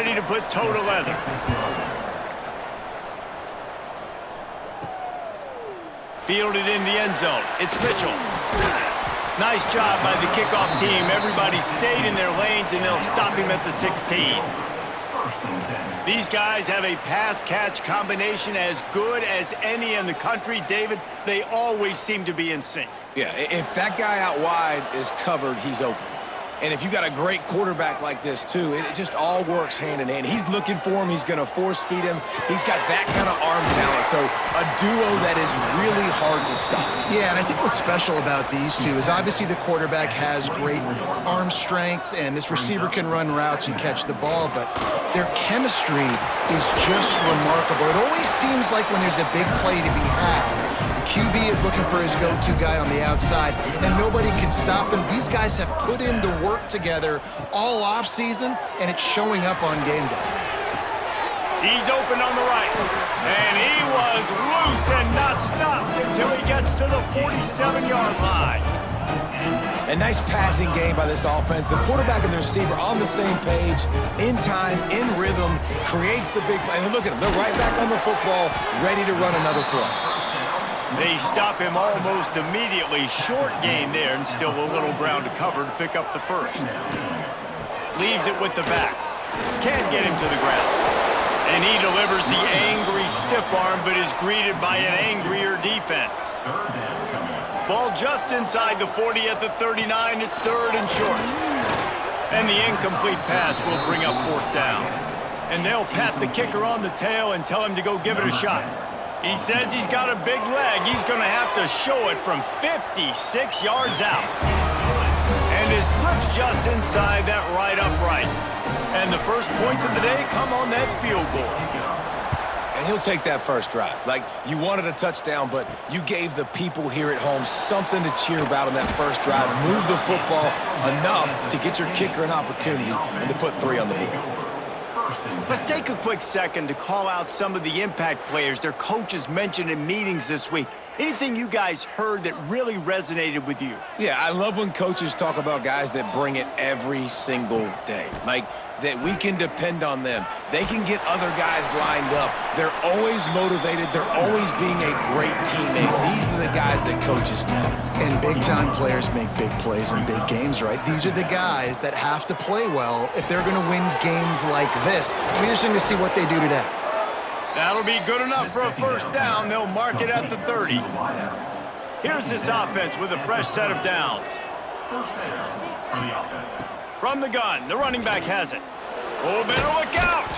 ready to put toe to leather. Fielded in the end zone. It's Mitchell. Nice job by the kickoff team. Everybody stayed in their lanes, and they'll stop him at the 16. These guys have a pass-catch combination as good as any in the country. David, they always seem to be in sync. Yeah, if that guy out wide is covered, he's open. And if you got a great quarterback like this, too, it just all works hand in hand. He's looking for him. He's going to force feed him. He's got that kind of arm talent. So a duo that is really hard to stop. Yeah, and I think what's special about these two is obviously the quarterback has great arm strength, and this receiver can run routes and catch the ball, but their chemistry is just remarkable. It always seems like when there's a big play to be had, the QB is looking for his go-to guy on the outside, and nobody can stop them. These guys have put in the work together all offseason, and it's showing up on game day. He's open on the right, and he was loose and not stopped until he gets to the 47-yard line. A nice passing game by this offense. The quarterback and the receiver on the same page, in time, in rhythm, creates the big play. And look at them. They're right back on the football, ready to run another play. They stop him almost immediately. Short gain there, and still a little ground to cover to pick up the first. Leaves it with the back. Can't get him to the ground. And he delivers the angry stiff arm, but is greeted by an angrier defense. Ball just inside the 40 at the 39. It's third and short. And the incomplete pass will bring up fourth down. And they'll pat the kicker on the tail and tell him to go give it a shot. He says he's got a big leg. He's going to have to show it from 56 yards out. And it slips just inside that right upright. And the first points of the day come on that field goal. And he'll take that first drive. Like, you wanted a touchdown, but you gave the people here at home something to cheer about on that first drive. Move the football enough to get your kicker an opportunity and to put 3 on the board. Let's take a quick second to call out some of the impact players their coaches mentioned in meetings this week. Anything you guys heard that really resonated with you? Yeah, I love when coaches talk about guys that bring it every single day. Like, that we can depend on them. They can get other guys lined up. They're always motivated. They're always being a great teammate. These are the guys that coaches love. And big-time players make big plays in big games, right? These are the guys that have to play well if they're going to win games like this. It'll be interesting to see what they do today. That'll be good enough for a first down. They'll mark it at the 30. Here's this offense with a fresh set of downs. From the gun, the running back has it. Oh, better look out!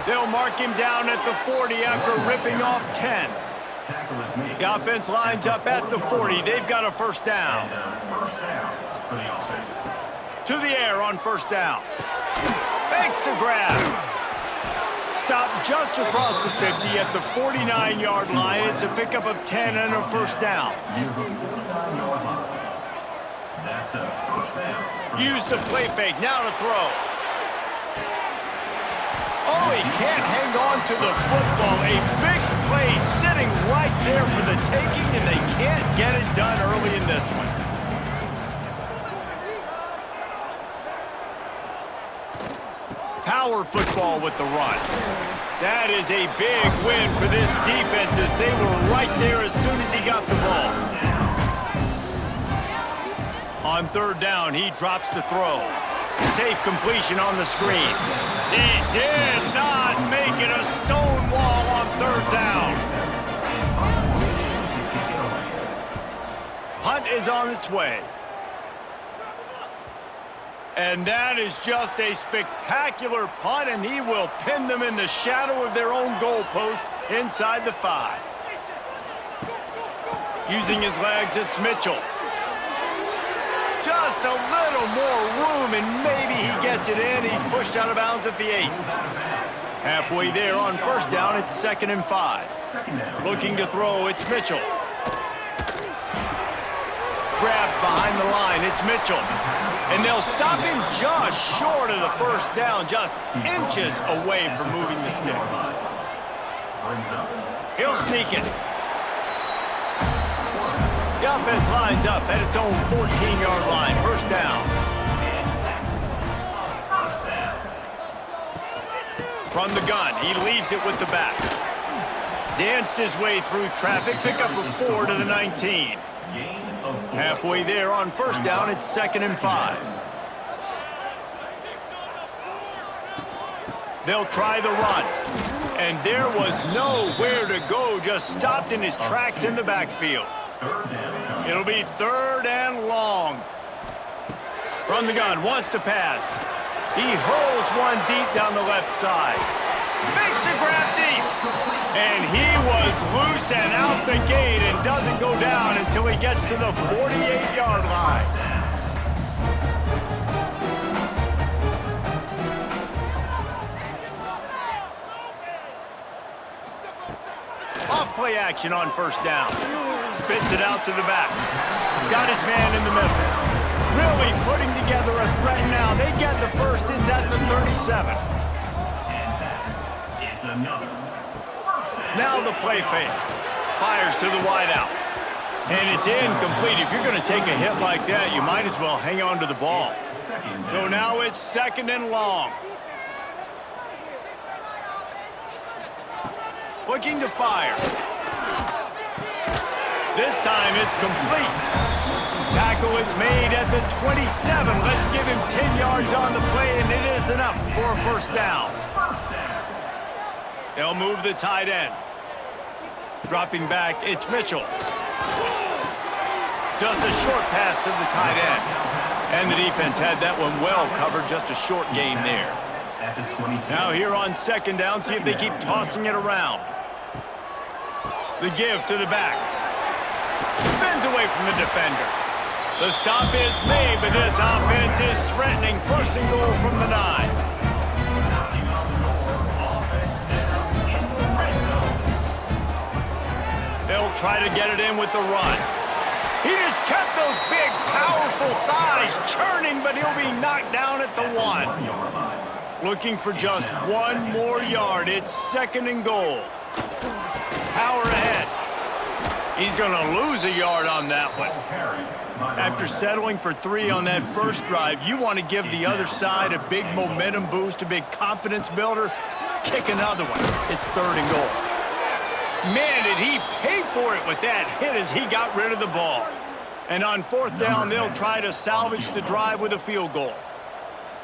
They'll mark him down at the 40 after ripping off 10. The offense lines up at the 40. They've got a first down. To the air on first down. Makes the grab. Stop just across the 50 at the 49-yard line. It's a pickup of 10 and a first down. Use the play fake, now to throw. Oh, he can't hang on to the football. A big play sitting right there for the taking, and they can't get it done early in this one. Power football with the run. That is a big win for this defense as they were right there as soon as he got the ball. On third down, he drops to throw. Safe completion on the screen. He did not make it a stone wall on third down. Punt is on its way. And that is just a spectacular punt, and he will pin them in the shadow of their own goalpost inside the 5. Using his legs, it's Mitchell. Just a little more room, and maybe he gets it in. He's pushed out of bounds at the 8. Halfway there on first down, it's 2nd and 5. Looking to throw, it's Mitchell. Grabbed behind the line, it's Mitchell. And they'll stop him just short of the first down, just inches away from moving the sticks. He'll sneak it. The offense lines up at its own 14-yard line, first down. From the gun, he leaves it with the back. Danced his way through traffic, pick up a 4 to the 19. Halfway there on first down, it's 2nd and 5. They'll try the run. And there was nowhere to go, just stopped in his tracks in the backfield. It'll be 3rd and long. From the gun, wants to pass. He hurls one deep down the left side. Makes a grab deep. And he was loose and out the gate and doesn't go down until he gets to the 48-yard line. Off-play action on first down. Spits it out to the back. Got his man in the middle. Really putting together a threat now. They get the first. It's at the 37. Now the play fake. Fires to the wideout. And it's incomplete. If you're going to take a hit like that, you might as well hang on to the ball. So now it's 2nd and long. Looking to fire. This time it's complete. Tackle is made at the 27. Let's give him 10 yards on the play, and it is enough for a first down. They'll move the tight end. Dropping back, it's Mitchell. Just a short pass to the tight end. And the defense had that one well covered, just a short gain there. Now here on 2nd down, see if they keep tossing it around. The give to the back. Spins away from the defender. The stop is made, but this offense is threatening. 1st and goal from the 9. They'll try to get it in with the run. He just kept those big, powerful thighs churning, but he'll be knocked down at the 1. Looking for just 1 more yard. It's 2nd and goal. Power ahead. He's going to lose a yard on that one. After settling for 3 on that first drive, you want to give the other side a big momentum boost, a big confidence builder. Kick another one. It's 3rd and goal. Man, did he pay for it with that hit as he got rid of the ball. And on 4th down, they'll try to salvage the drive with a field goal.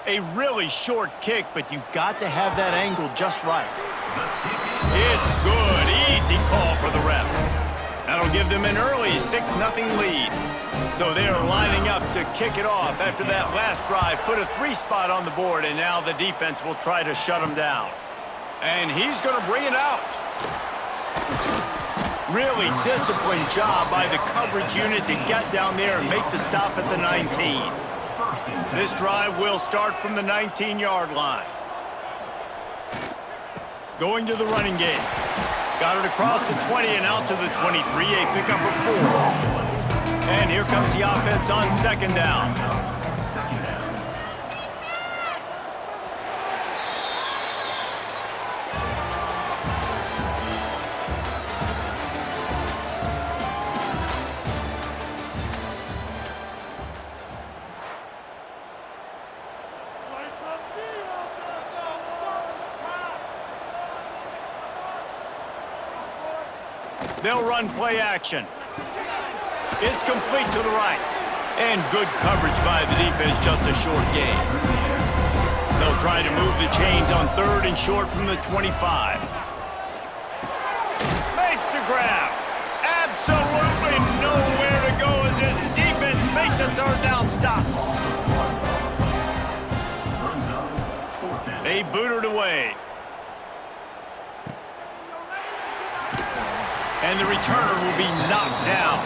A really short kick, but you've got to have that angle just right. It's good. Easy call for the ref. That'll give them an early 6-0 lead. So they're lining up to kick it off after that last drive. Put a 3 spot on the board, and now the defense will try to shut them down. And he's going to bring it out. Really disciplined job by the coverage unit to get down there and make the stop at the 19. This drive will start from the 19-yard line. Going to the running game. Got it across the 20 and out to the 23. A pickup of 4. And here comes the offense on 2nd down. They'll run play action. It's complete to the right. And good coverage by the defense, just a short gain. They'll try to move the chains on 3rd and short from the 25. Makes the grab. Absolutely nowhere to go as his defense makes a 3rd down stop. They boot it away. And the returner will be knocked down.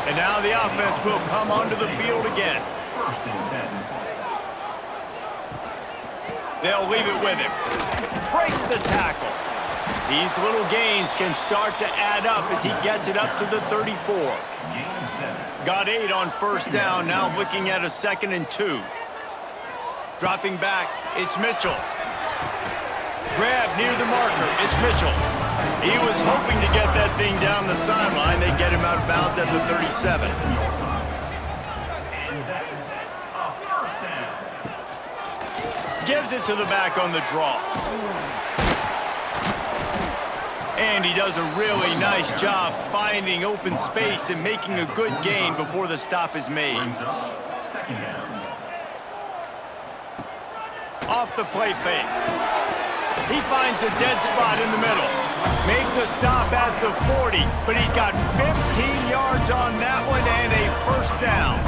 And now the offense will come onto the field again. They'll leave it with him. Breaks the tackle. These little gains can start to add up as he gets it up to the 34. Got 8 on first down, now looking at a 2nd and 2. Dropping back, it's Mitchell. Grab near the marker, it's Mitchell. He was hoping to get that thing down the sideline. They get him out of bounds at the 37. Gives it to the back on the draw. And he does a really nice job finding open space and making a good gain before the stop is made. Off the play fake. He finds a dead spot in the middle. Make the stop at the 40, but he's got 15 yards on that one and a first down.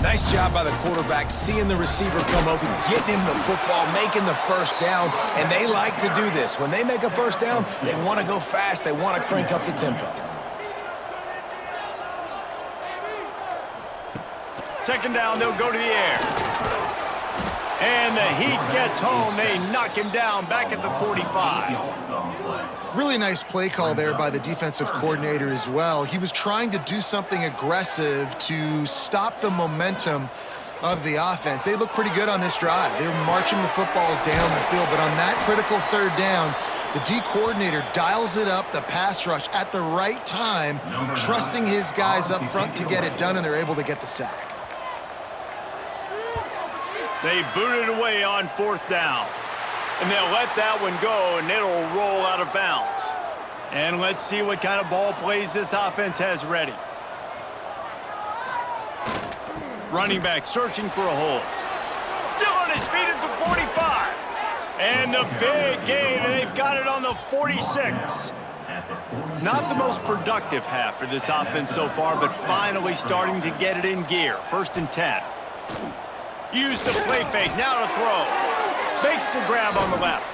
Nice job by the quarterback, seeing the receiver come open, getting him the football, making the first down, and they like to do this. When they make a first down, they want to go fast, they want to crank up the tempo. Second down, they'll go to the air. And the heat gets home. They knock him down back at the 45. Really nice play call there by the defensive coordinator as well. He was trying to do something aggressive to stop the momentum of the offense. They look pretty good on this drive. They were marching the football down the field, but on that critical third down, the D coordinator dials it up, the pass rush at the right time, trusting his guys up front to get it done, and they're able to get the sack. They boot it away on fourth down. And they'll let that one go, and it'll roll out of bounds. And let's see what kind of ball plays this offense has ready. Running back searching for a hole. Still on his feet at the 45. And the big gain, and they've got it on the 46. Not the most productive half for this offense so far, but finally starting to get it in gear. 1st and 10. Use the play fake, now to throw. Makes the grab on the left.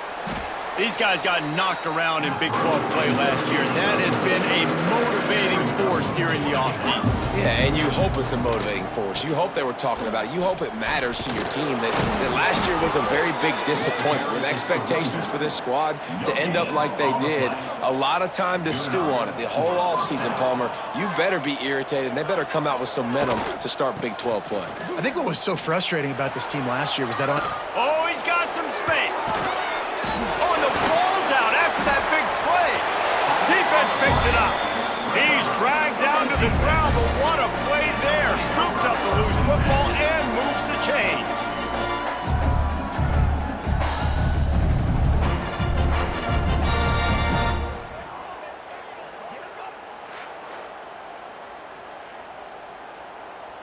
These guys got knocked around in Big 12 play last year, and that has been a motivating force during the offseason. Yeah, and you hope it's a motivating force. You hope they were talking about it. You hope it matters to your team that last year was a very big disappointment with expectations for this squad to end up like they did. A lot of time to stew on it. The whole offseason, Palmer, you better be irritated, and they better come out with some momentum to start Big 12 play. I think what was so frustrating about this team last year was that Oh, he's got some space. Oh, and the ball's out after that big play. Defense picks it up. He's dragged down to the ground, but what a play there. Scoops up the loose football and moves the chains.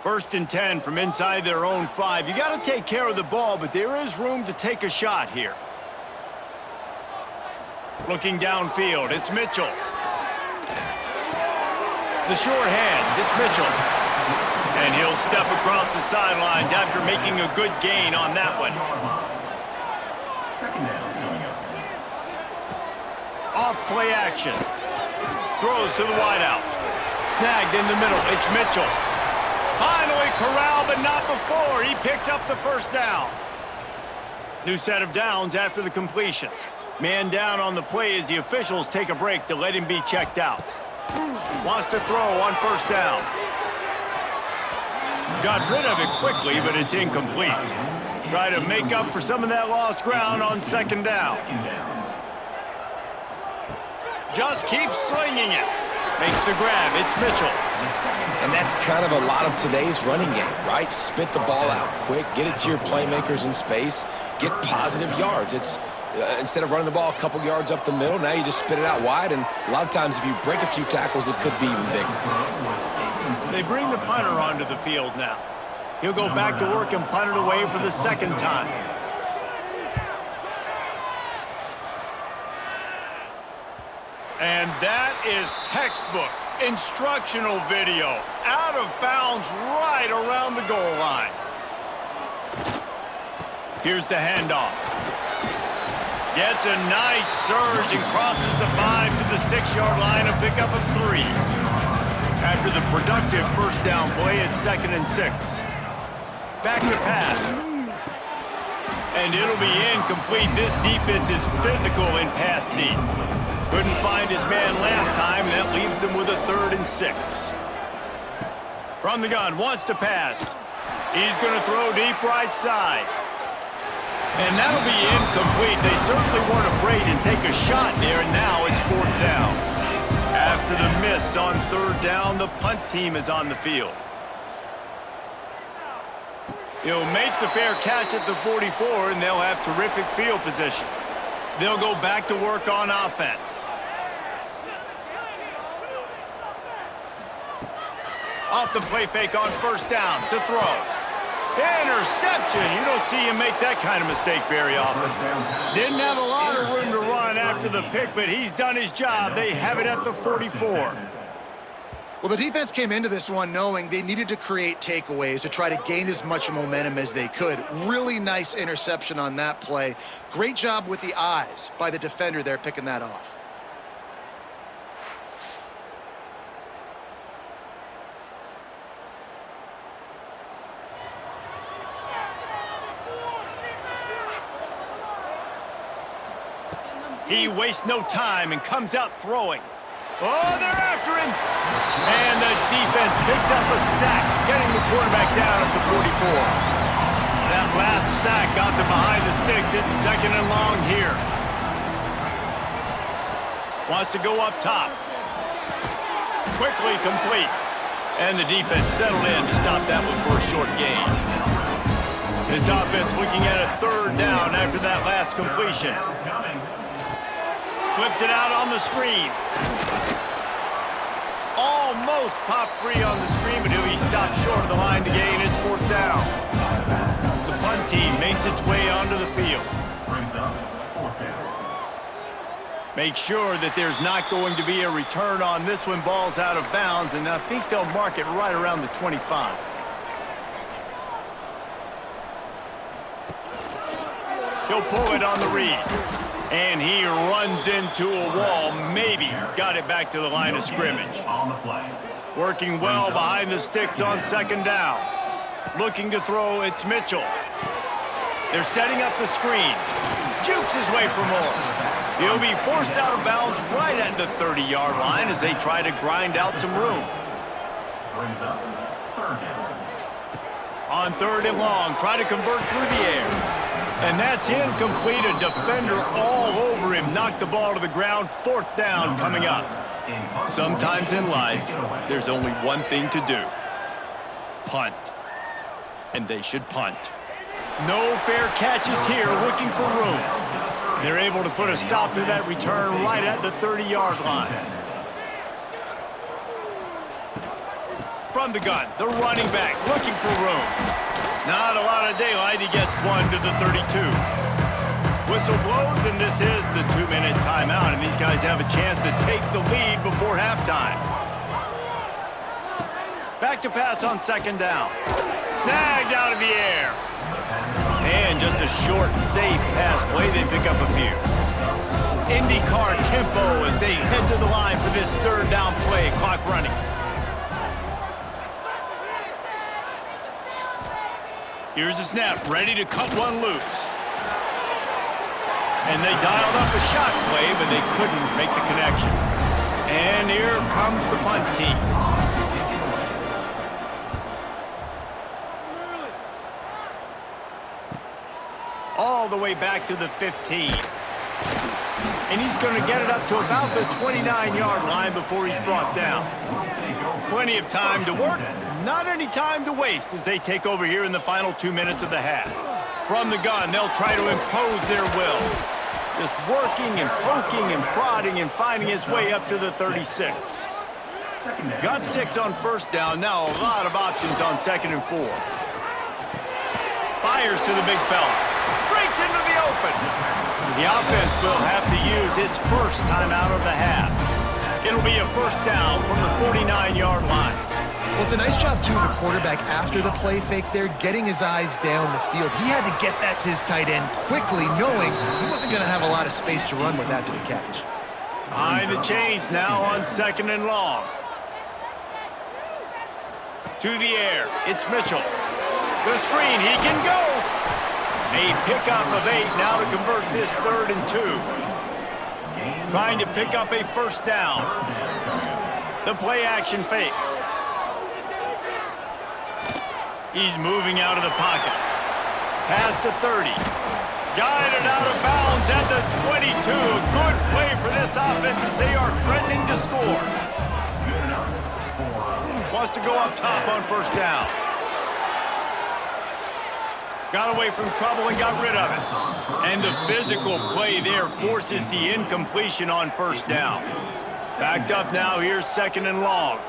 First and 10 from inside their own 5. You got to take care of the ball, but there is room to take a shot here. Looking downfield, it's Mitchell. The short hands, it's Mitchell. And he'll step across the sidelines after making a good gain on that one. Off play action. Throws to the wideout. Snagged in the middle, it's Mitchell. Finally corralled, but not before. He picks up the first down. New set of downs after the completion. Man down on the play as the officials take a break to let him be checked out. Wants to throw on first down. Got rid of it quickly, but it's incomplete. Try to make up for some of that lost ground on second down. Just keeps slinging it. Makes the grab. It's Mitchell. And that's kind of a lot of today's running game, right? Spit the ball out quick, get it to your playmakers in space, get positive yards. It's instead of running the ball a couple yards up the middle, now you just spit it out wide, and a lot of times if you break a few tackles, it could be even bigger. They bring the punter onto the field now. He'll go back to work and punt it away for the second time. And that is textbook instructional video. Out of bounds right around the goal line. Here's the handoff. Gets a nice surge and crosses the 5 to the 6-yard line, a pickup of 3. After the productive first down play, it's 2nd and 6. Back to pass. And it'll be incomplete. This defense is physical in pass deep. Couldn't find his man last time, and that leaves them with a 3rd and 6. From the gun, wants to pass. He's going to throw deep right side. And that'll be incomplete. They certainly weren't afraid to take a shot there, and now it's 4th down. After the miss on 3rd down, the punt team is on the field. He'll make the fair catch at the 44, and they'll have terrific field position. They'll go back to work on offense. Off the play fake on first down to throw. Interception. You don't see him make that kind of mistake very often. Didn't have a lot of room to run after the pick, but he's done his job. They have it at the 44. Well, the defense came into this one knowing they needed to create takeaways to try to gain as much momentum as they could. Really nice interception on that play. Great job with the eyes by the defender there picking that off. He wastes no time and comes out throwing. Oh, they're after him. And the defense picks up a sack, getting the quarterback down at the 44. That last sack got them behind the sticks. It's 2nd and long here. Wants to go up top. Quickly complete. And the defense settled in to stop that one for a short gain. This offense looking at a 3rd down after that last completion. Flips it out on the screen. Almost popped free on the screen, but he'll be stopped short of the line to gain. It's 4th down. The punt team makes its way onto the field. Make sure that there's not going to be a return on this when ball's out of bounds, and I think they'll mark it right around the 25. He'll pull it on the read. And he runs into a wall, maybe got it back to the line of scrimmage. Working well behind the sticks on 2nd down. Looking to throw, it's Mitchell. They're setting up the screen. Jukes his way for more. He'll be forced out of bounds right at the 30-yard line as they try to grind out some room. On 3rd and long, try to convert through the air. And that's incomplete. A defender all over him. Knocked the ball to the ground. 4th down coming up. Sometimes in life, there's only one thing to do. Punt. And they should punt. No fair catches here, looking for room. They're able to put a stop to that return right at the 30-yard line. From the gun, the running back looking for room. Not a lot of daylight. He gets one to the 32. Whistle blows, and this is the 2-minute timeout, and these guys have a chance to take the lead before halftime. Back to pass on 2nd down. Snagged out of the air. And just a short, safe pass play. They pick up a few. IndyCar tempo as they head to the line for this 3rd down play. Clock running. Here's the snap, ready to cut one loose. And they dialed up a shot play, but they couldn't make the connection. And here comes the punt team. All the way back to the 15. And he's going to get it up to about the 29-yard line before he's brought down. Plenty of time to work. Not any time to waste as they take over here in the final 2 minutes of the half. From the gun, they'll try to impose their will. Just working and poking and prodding and finding his way up to the 36. Got 6 on 1st down. Now a lot of options on 2nd and 4. Fires to the big fella. Breaks into the open. The offense will have to use its first timeout of the half. It'll be a 1st down from the 49-yard line. Well, it's a nice job, too, of the quarterback after the play fake there, getting his eyes down the field. He had to get that to his tight end quickly, knowing he wasn't going to have a lot of space to run with after the catch. Behind the chains now on 2nd and long. To the air, it's Mitchell. The screen, he can go. A pickup of 8 now to convert this 3rd and 2. Trying to pick up a 1st down. The play action fake. He's moving out of the pocket. Past the 30. Got it out of bounds at the 22. Good play for this offense as they are threatening to score. Wants to go up top on 1st down. Got away from trouble and got rid of it. And the physical play there forces the incompletion on first down. Backed up now, here's 2nd and long.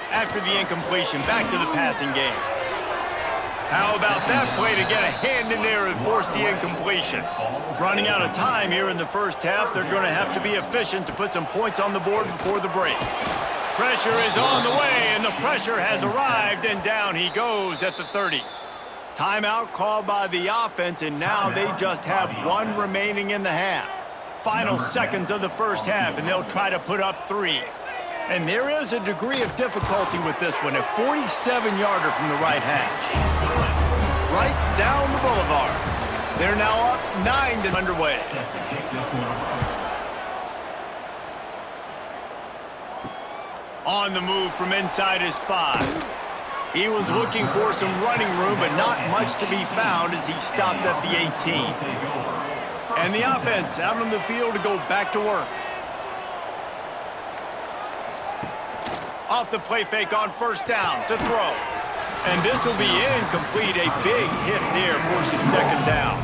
After the incompletion, back to the passing game. How about that play to get a hand in there and force the incompletion? Running out of time here in the first half, they're going to have to be efficient to put some points on the board before the break. Pressure is on the way, and the pressure has arrived, and down he goes at the 30. Timeout called by the offense, and now they just have 1 remaining in the half. Final seconds of the first half, and they'll try to put up 3. And there is a degree of difficulty with this one, a 47-yarder from the right hash. Right down the boulevard. They're now up 9 and underway. On the move from inside his 5. He was looking for some running room, but not much to be found as he stopped at the 18. And the offense out on the field to go back to work. Off the play fake on first down to throw. And this will be incomplete. A big hit there forces 2nd down.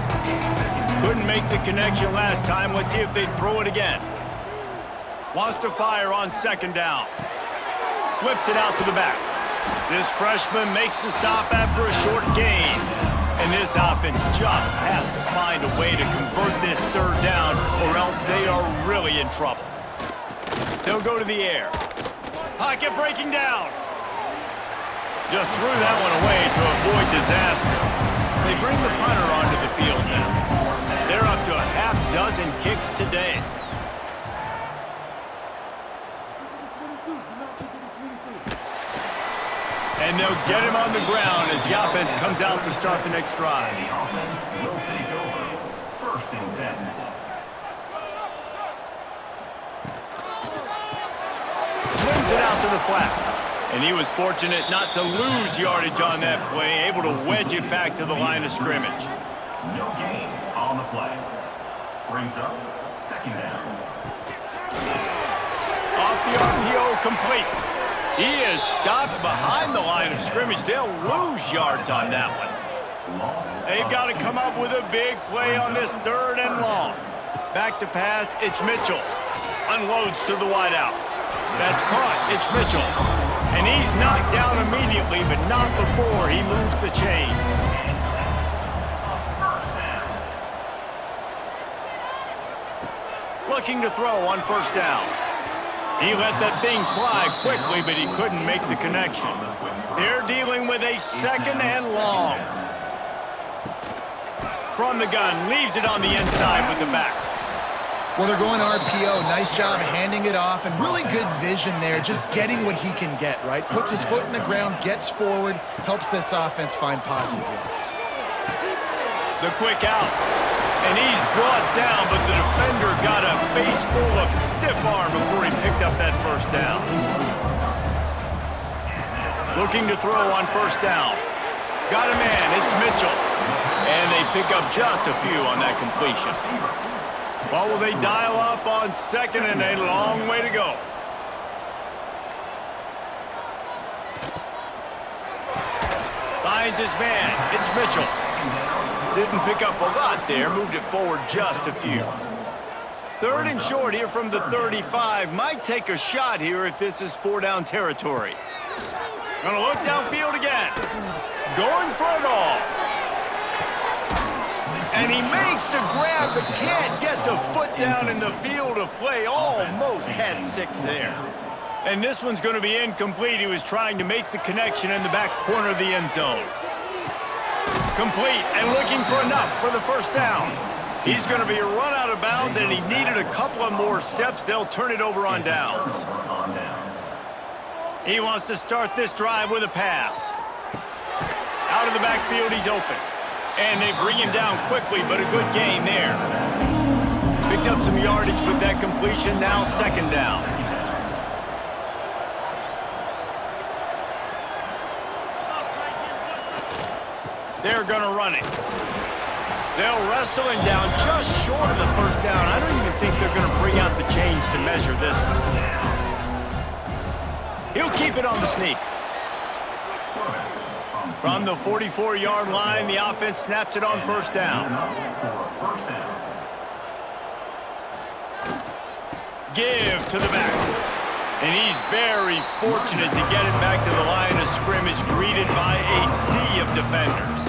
Couldn't make the connection last time. Let's see if they throw it again. Wants to fire on 2nd down. Flips it out to the back. This freshman makes the stop after a short gain. And this offense just has to find a way to convert this 3rd down, or else they are really in trouble. They'll go to the air. Pocket breaking down. Just threw that one away to avoid disaster. They bring the punter onto the field now. They're up to a half-dozen kicks today. And they'll get him on the ground as the offense comes out to start the next drive. The offense will take over. 1st and 10. Swings it out to the flat. And he was fortunate not to lose yardage on that play, able to wedge it back to the line of scrimmage. No gain on the play. Brings up 2nd down. Off the RPO, complete. He is stopped behind the line of scrimmage. They'll lose yards on that one. They've got to come up with a big play on this 3rd and long. Back to pass, it's Mitchell. Unloads to the wideout. That's caught, it's Mitchell. And he's knocked down immediately, but not before he moves the chains. Looking to throw on first down. He let that thing fly quickly, but he couldn't make the connection. They're dealing with a 2nd and long. From the gun, leaves it on the inside with the back. Well, they're going RPO. Nice job handing it off, and really good vision there, just getting what he can get, right? Puts his foot in the ground, gets forward, helps this offense find positive yards. The quick out. And he's brought down, but the defender got a face full of stiff arm before he picked up that first down. Looking to throw on first down. Got a man, it's Mitchell. And they pick up just a few on that completion. Well, will they dial up on 2nd and a long way to go? Finds his man, it's Mitchell. Didn't pick up a lot there, moved it forward just a few. 3rd and short here from the 35. Might take a shot here if this is 4-down territory. Gonna look downfield again. Going for it all. And he makes the grab, but can't get the foot down in the field of play. Almost had 6 there. And this one's gonna be incomplete. He was trying to make the connection in the back corner of the end zone. Complete and looking for enough for the first down. He's going to be run out of bounds, and he needed a couple of more steps. They'll turn it over on downs. He wants to start this drive with a pass. Out of the backfield, he's open. And they bring him down quickly, but a good gain there. Picked up some yardage with that completion, now 2nd down. They're going to run it. They'll wrestle him down just short of the first down. I don't even think they're going to bring out the chains to measure this one. He'll keep it on the sneak. From the 44-yard line, the offense snaps it on first down. Give to the back. And he's very fortunate to get it back to the line of scrimmage, greeted by a sea of defenders.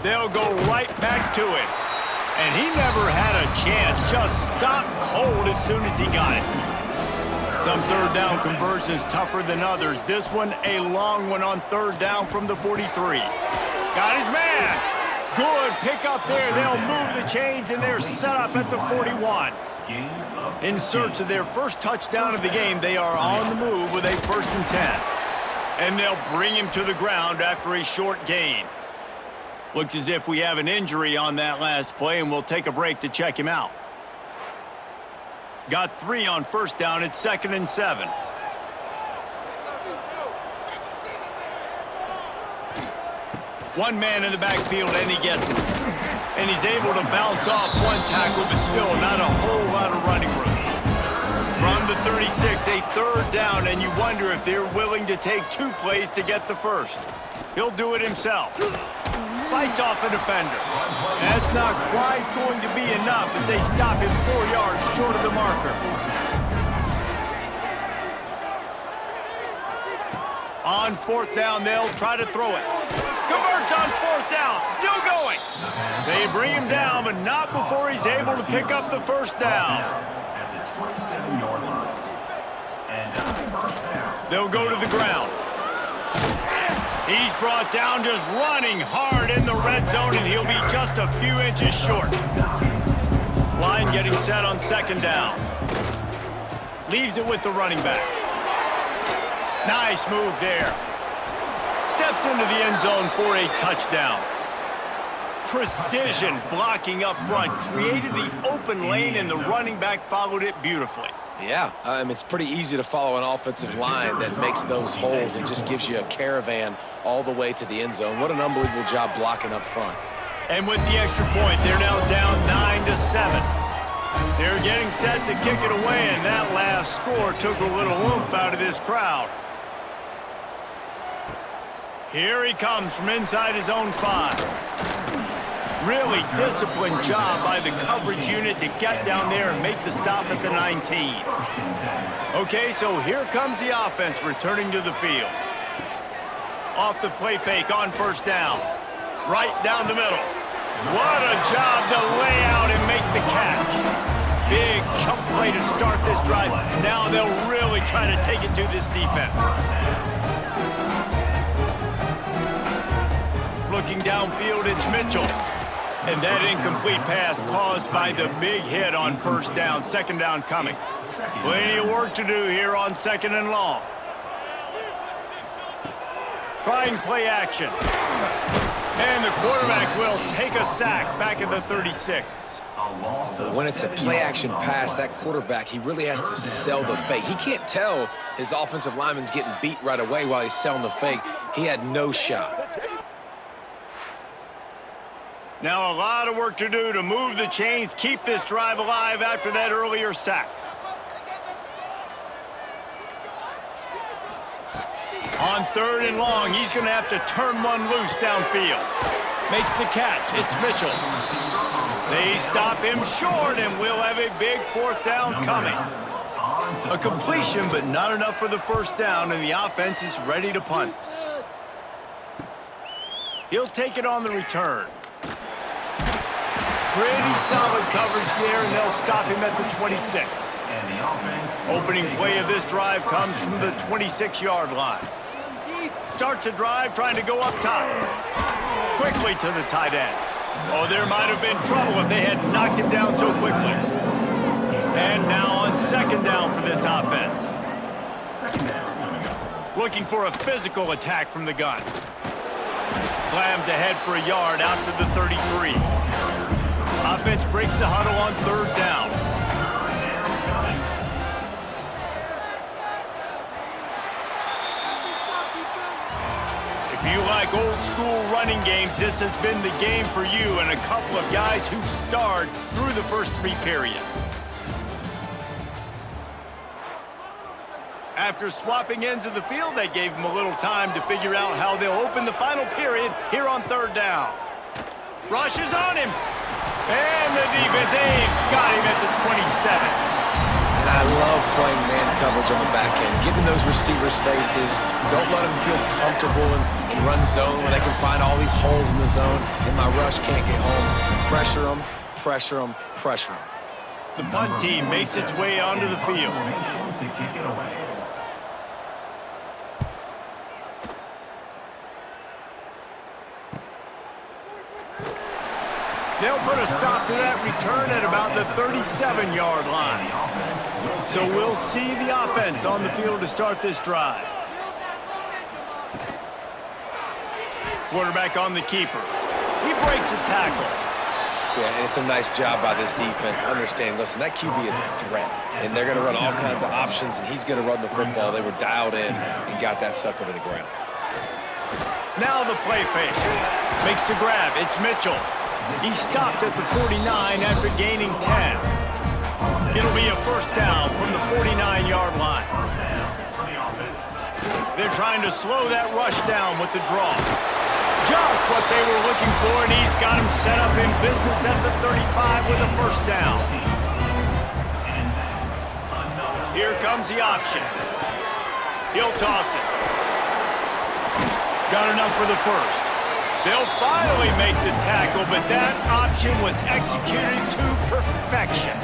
They'll go right back to it. And he never had a chance, just stopped cold as soon as he got it. Some third down conversions tougher than others. This one, a long one on third down from the 43. Got his man. Good pick up there. They'll move the chains, and they're set up at the 41. In search of their first touchdown of the game, they are on the move with a 1st and 10. And they'll bring him to the ground after a short gain. Looks as if we have an injury on that last play, and we'll take a break to check him out. Got 3 on first down. It's 2nd and 7. One man in the backfield, and he gets it. And he's able to bounce off one tackle, but still not a whole lot of running room. From the 36, a third down, and you wonder if they're willing to take 2 plays to get the first. He'll do it himself. Fights off a defender. That's not quite going to be enough as they stop him 4 yards short of the marker. On 4th down, they'll try to throw it. Converts on 4th down, still going. They bring him down, but not before he's able to pick up the 1st down. They'll go to the ground. He's brought down just running hard in the red zone, and he'll be just a few inches short. Line getting set on 2nd down. Leaves it with the running back. Nice move there. Steps into the end zone for a touchdown. Precision blocking up front. Created the open lane, and the running back followed it beautifully. Yeah, it's pretty easy to follow an offensive line that makes those holes and just gives you a caravan all the way to the end zone. What an unbelievable job blocking up front. And with the extra point, they're now down 9-7. They're getting set to kick it away, and that last score took a little oomph out of this crowd. Here he comes from inside his own 5. Really disciplined job by the coverage unit to get down there and make the stop at the 19. Okay, so here comes the offense returning to the field. Off the play fake on 1st down. Right down the middle. What a job to lay out and make the catch. Big chunk play to start this drive. Now they'll really try to take it to this defense. Looking downfield, it's Mitchell. And that incomplete pass caused by the big hit on 1st down. 2nd down coming. Plenty of work to do here on 2nd and long. Trying play action. And the quarterback will take a sack back at the 36. When it's a play-action pass, that quarterback, he really has to sell the fake. He can't tell his offensive lineman's getting beat right away while he's selling the fake. He had no shot. Now a lot of work to do to move the chains, keep this drive alive after that earlier sack. On 3rd and long, he's going to have to turn one loose downfield. Makes the catch. It's Mitchell. They stop him short, and we'll have a big 4th down coming. A completion, but not enough for the 1st down, and the offense is ready to punt. He'll take it on the return. Pretty solid coverage there, and they'll stop him at the 26. Opening play of this drive comes from the 26-yard line. Starts a drive trying to go up top. Quickly to the tight end. Oh, there might have been trouble if they had knocked him down so quickly. And now on 2nd down for this offense. Looking for a physical attack from the gun. Slams ahead for a yard out to the 33. Offense breaks the huddle on 3rd down. If you like old school running games, this has been the game for you and a couple of guys who've starred through the first 3 periods. After swapping ends of the field, they gave him a little time to figure out how they'll open the final period here on third down. Rushes on him. And the defense, they've got him at the 27. And I love playing man coverage on the back end, getting those receivers' faces. Don't let them feel comfortable in run zone when they can find all these holes in the zone, and my rush can't get home. Pressure them, pressure them, pressure them. The punt team makes its way onto the field. To kick it away. They'll put a stop to that return at about the 37-yard line. So we'll see the offense on the field to start this drive. Quarterback on the keeper. He breaks a tackle. Yeah, and it's a nice job by this defense. Understand, listen, that QB is a threat, and they're going to run all kinds of options, and he's going to run the football. They were dialed in and got that sucker to the ground. Now the play fake. Makes the grab. It's Mitchell. He stopped at the 49 after gaining 10. It'll be a first down from the 49-yard line. They're trying to slow that rush down with the draw. Just what they were looking for, and he's got him set up in business at the 35 with a first down. Here comes the option. He'll toss it. Got enough for the first. They'll finally make the tackle, but that option was executed to perfection.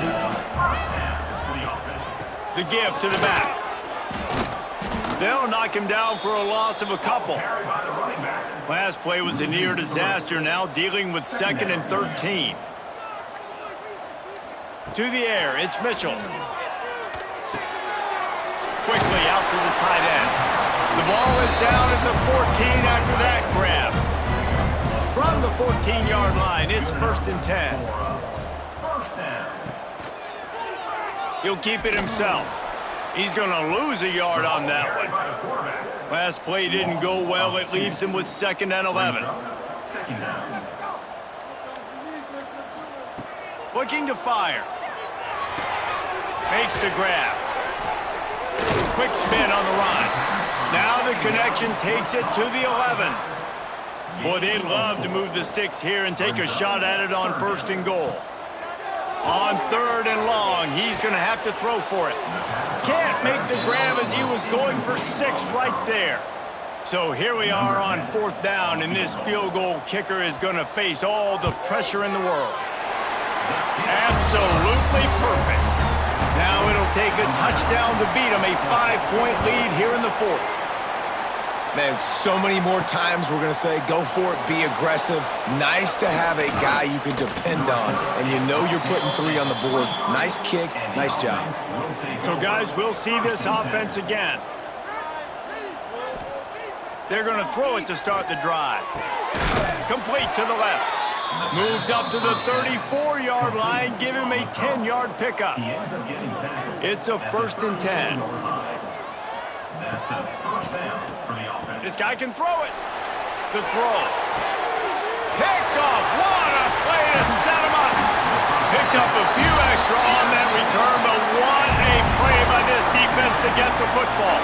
The give to the back. They'll knock him down for a loss of a couple. Last play was a near disaster, now dealing with 2nd and 13. To the air, it's Mitchell. Quickly out to the tight end. The ball is down at the 14 after that grab. From the 14-yard line, it's 1st and 10. He'll keep it himself. He's going to lose a yard on that one. Last play didn't go well. It leaves him with 2nd and 11. Looking to fire. Makes the grab. Quick spin on the run. Now the connection takes it to the 11. Boy, they'd love to move the sticks here and take a shot at it on 1st and goal. On 3rd and long, he's going to have to throw for it. Can't make the grab as he was going for 6 right there. So here we are on 4th down, and this field goal kicker is going to face all the pressure in the world. Absolutely perfect. Now it'll take a touchdown to beat him, a 5-point lead here in the 4th. Man, so many more times we're going to say, go for it, be aggressive. Nice to have a guy you can depend on, and you know you're putting 3 on the board. Nice kick, nice job. So, guys, we'll see this offense again. They're going to throw it to start the drive. Complete to the left. Moves up to the 34-yard line, give him a 10-yard pickup. It's a 1st and 10. That's a first down for the offense. This guy can throw it. The throw. Picked off. What a play to set him up. Picked up a few extra on that return, but what a play by this defense to get the football.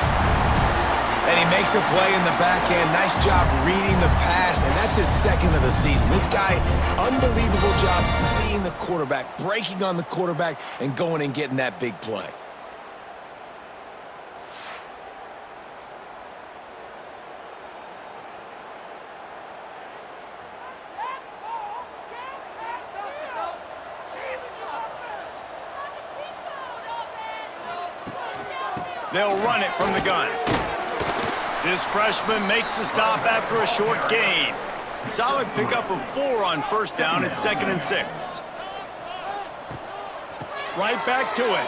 And he makes a play in the back end. Nice job reading the pass, and that's his 2nd of the season. This guy, unbelievable job seeing the quarterback, breaking on the quarterback, and going and getting that big play. They'll run it from the gun. This freshman makes the stop after a short gain. Solid pickup of 4 on 1st down at 2nd and 6. Right back to it.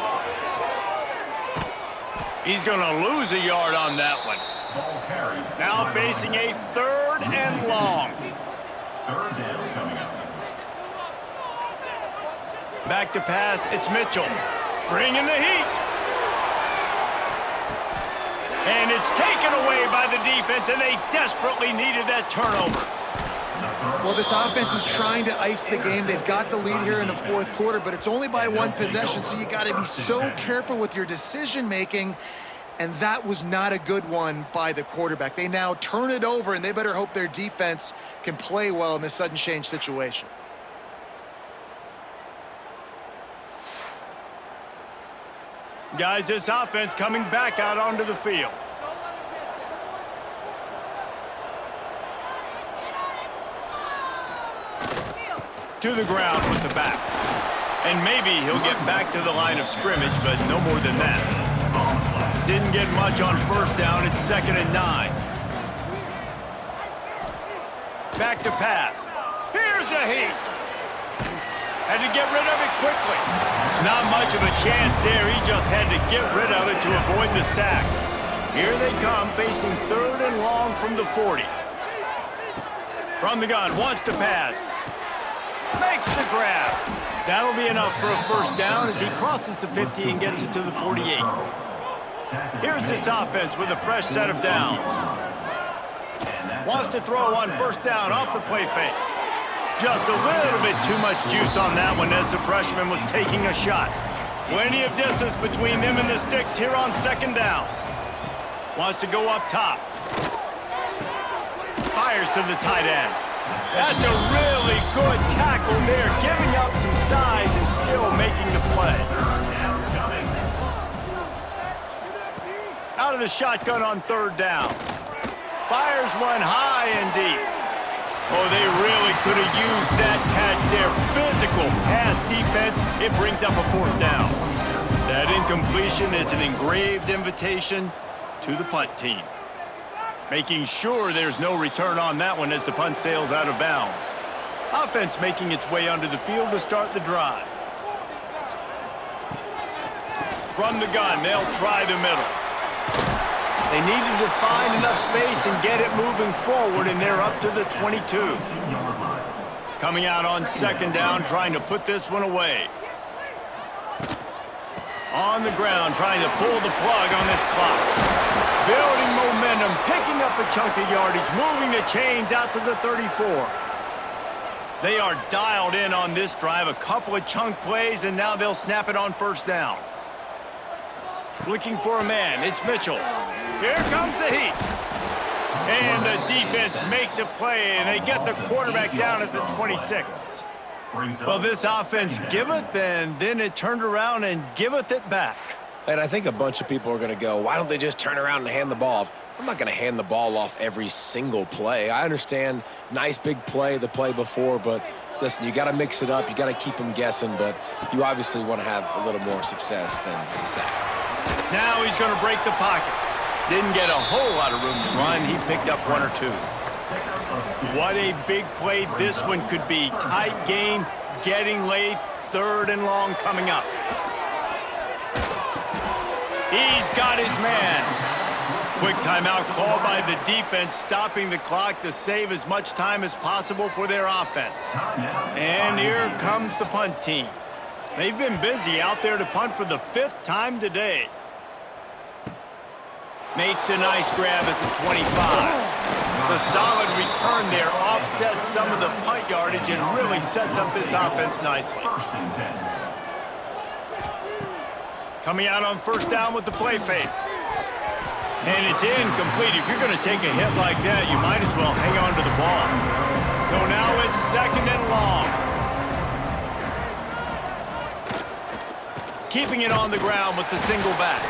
He's going to lose a yard on that one. Now facing a 3rd and long. 3rd down coming up. Back to pass, it's Mitchell. Bringing the heat. And it's taken away by the defense, and they desperately needed that turnover. Well, this offense is trying to ice the game. They've got the lead here in the 4th quarter, but it's only by 1 possession, so you got to be so careful with your decision-making. And that was not a good one by the quarterback. They now turn it over, and they better hope their defense can play well in this sudden change situation. Guys, this offense coming back out onto the field. To the ground with the back. And maybe he'll get back to the line of scrimmage, but no more than that. Didn't get much on first down. It's 2nd and 9. Back to pass. Here's a heat. Had to get rid of it quickly. Not much of a chance there. He just had to get rid of it to avoid the sack. Here they come, facing 3rd and long from the 40. From the gun, wants to pass. Makes the grab. That'll be enough for a first down as he crosses the 50 and gets it to the 48. Here's this offense with a fresh set of downs. Wants to throw on first down off the play fake. Just a little bit too much juice on that one as the freshman was taking a shot. Plenty of distance between them and the sticks here on 2nd down. Wants to go up top. Fires to the tight end. That's a really good tackle there, giving up some size and still making the play. Out of the shotgun on 3rd down. Fires one high and deep. Oh, they really could have used that catch there. Physical pass defense. It brings up a 4th down. That incompletion is an engraved invitation to the punt team. Making sure there's no return on that one as the punt sails out of bounds. Offense making its way onto the field to start the drive. From the gun, they'll try the middle. They needed to find enough space and get it moving forward, and they're up to the 22. Coming out on 2nd down, trying to put this one away. On the ground, trying to pull the plug on this clock. Building momentum, picking up a chunk of yardage, moving the chains out to the 34. They are dialed in on this drive, a couple of chunk plays, and now they'll snap it on first down. Looking for a man, it's Mitchell. Here comes the heat. And the defense makes a play, and they get the quarterback down at the 26. Well, this offense giveth, and then it turned around and giveth it back. And I think a bunch of people are going to go, why don't they just turn around and hand the ball off? I'm not going to hand the ball off every single play. I understand nice big play the play before, but listen, you got to mix it up. You got to keep them guessing, but you obviously want to have a little more success than the sack. Now he's going to break the pocket. Didn't get a whole lot of room to run. He picked up 1 or 2. What a big play this one could be. Tight game, getting late, 3rd and long coming up. He's got his man. Quick timeout call by the defense, stopping the clock to save as much time as possible for their offense. And here comes the punt team. They've been busy out there to punt for the 5th time today. Makes a nice grab at the 25. The solid return there offsets some of the punt yardage and really sets up this offense nicely. Coming out on first down with the play fake. And it's incomplete. If you're going to take a hit like that, you might as well hang on to the ball. So now it's 2nd and long. Keeping it on the ground with the single back.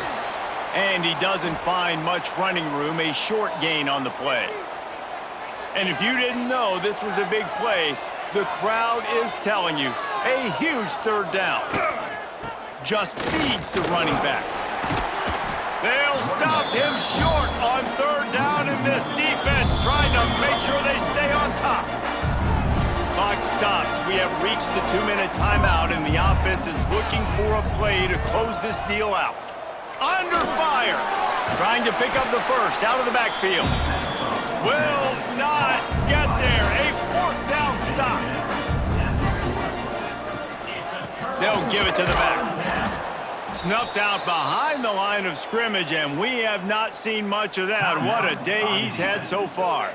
And he doesn't find much running room, a short gain on the play. And if you didn't know this was a big play, the crowd is telling you, a huge 3rd down. Just feeds the running back. They'll stop him short on 3rd down, and this defense trying to make sure they stay on top. Clock stops. We have reached the 2-minute timeout, and the offense is looking for a play to close this deal out. Under fire. Trying to pick up the first out of the backfield. Will not get there. A 4th down stop. They'll give it to the back. Snuffed out behind the line of scrimmage, and we have not seen much of that. What a day he's had so far.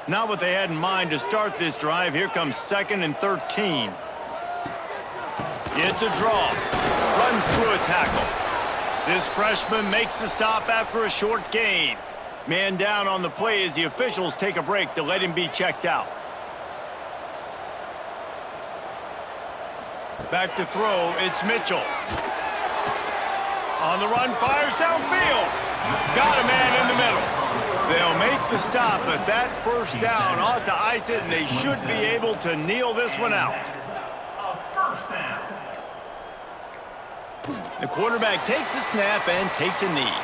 Not what they had in mind to start this drive. Here comes 2nd and 13. It's a draw. Runs through a tackle. This freshman makes the stop after a short gain. Man down on the play as the officials take a break to let him be checked out. Back to throw, it's Mitchell. On the run, fires downfield. Got a man in the middle. They'll make the stop, but that first down ought to ice it, and they should be able to kneel this one out. A first down. The quarterback takes a snap and takes a knee.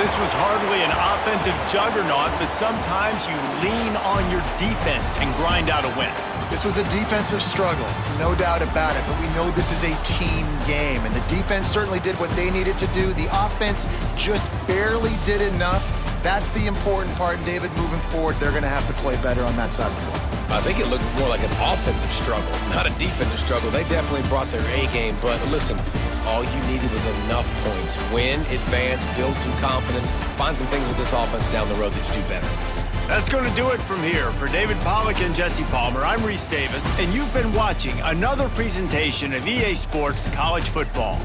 This was hardly an offensive juggernaut, but sometimes you lean on your defense and grind out a win. This was a defensive struggle, no doubt about it, but we know this is a team game, and the defense certainly did what they needed to do. The offense just barely did enough. That's the important part, and David, moving forward, they're going to have to play better on that side of the ball. I think it looked more like an offensive struggle, not a defensive struggle. They definitely brought their A game, but listen, all you needed was enough points. Win, advance, build some confidence, find some things with this offense down the road that you do better. That's going to do it from here. For David Pollack and Jesse Palmer, I'm Reese Davis, and you've been watching another presentation of EA Sports College Football.